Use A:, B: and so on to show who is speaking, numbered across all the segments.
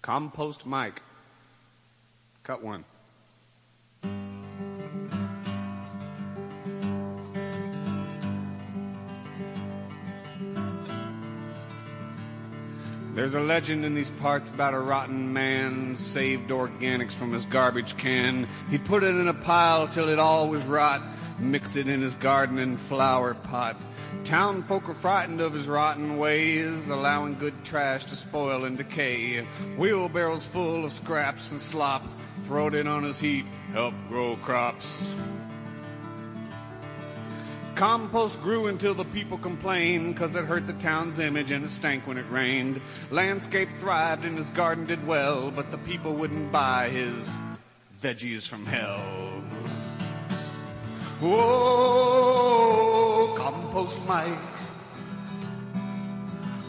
A: Compost Mike. Cut one. There's a legend in these parts about a rotten man saved organics from his garbage can. He'd put it in a pile till it all was rot, mix it in his garden and flower pot. Town folk are frightened of his rotten ways, allowing good trash to spoil and decay. Wheelbarrows full of scraps and slop, throwed in on his heat, help grow crops. Compost grew until the people complained, 'cause it hurt the town's image and it stank when it rained. Landscape thrived and his garden did well, but the people wouldn't buy his veggies from hell. Whoa, Compost Mike.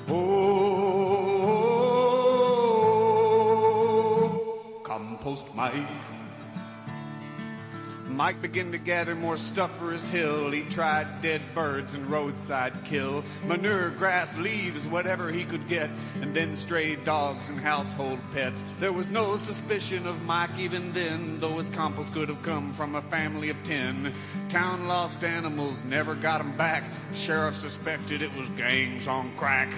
A: Oh, Compost Mike. Mike began to gather more stuff for his hill. He tried dead birds and roadside kill, manure, grass, leaves, whatever he could get, and then stray dogs and household pets. There was no suspicion of Mike even then, though his compost could have come from a family of 10. Town lost animals, never got him back. Sheriff suspected it was gangs on crack.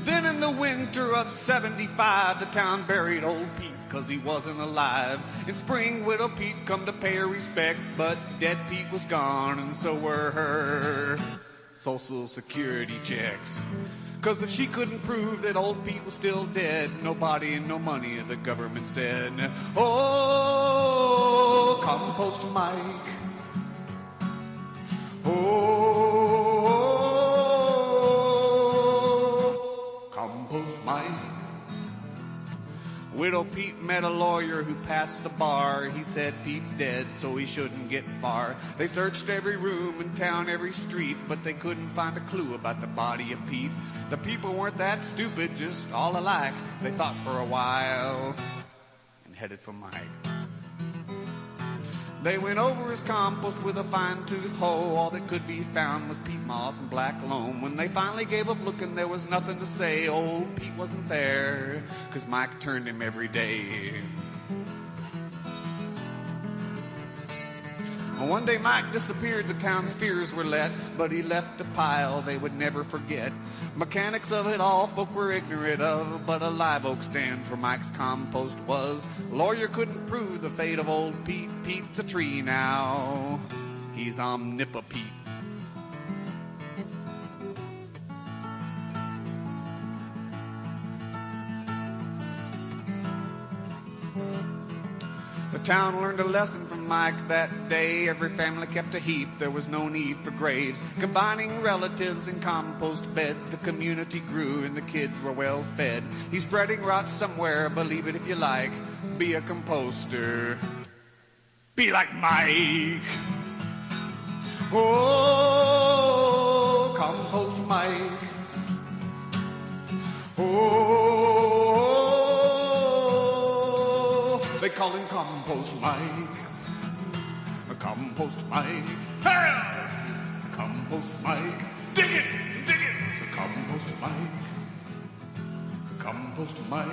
A: Then in the winter of 75, the town buried old Pete 'cause he wasn't alive. In spring, widow Pete come to pay her respects, but dead Pete was gone, and so were her Social Security checks. 'Cause if she couldn't prove that old Pete was still dead, no body and no money, the government said. Oh, Compost Mike. Oh, Compost Mike. Widow Pete met a lawyer who passed the bar. He said Pete's dead, so he shouldn't get far. They searched every room in town, every street, but they couldn't find a clue about the body of Pete. The people weren't that stupid, just all alike. They thought for a while and headed for Mike. They went over his compost with a fine-tooth hoe. All that could be found was peat moss and black loam. When they finally gave up looking, there was nothing to say. Old Pete wasn't there, 'cause Mike turned him every day. One day Mike disappeared, the town's fears were let, but he left a pile they would never forget. Mechanics of it all folk were ignorant of, but a live oak stands where Mike's compost was. Lawyer couldn't prove the fate of old Pete. Pete's a tree now. He's omnipopete. The town learned a lesson from Mike that day. Every family kept a heap, there was no need for graves. Combining relatives in compost beds, the community grew and the kids were well fed. He's spreading rot somewhere, believe it if you like. Be a composter. Be like Mike. Oh, Compost Mike. Oh, they call him Compost Mike. Compost Mike. Hell! Compost Mike. Dig it! Dig it! Compost Mike. Compost Mike.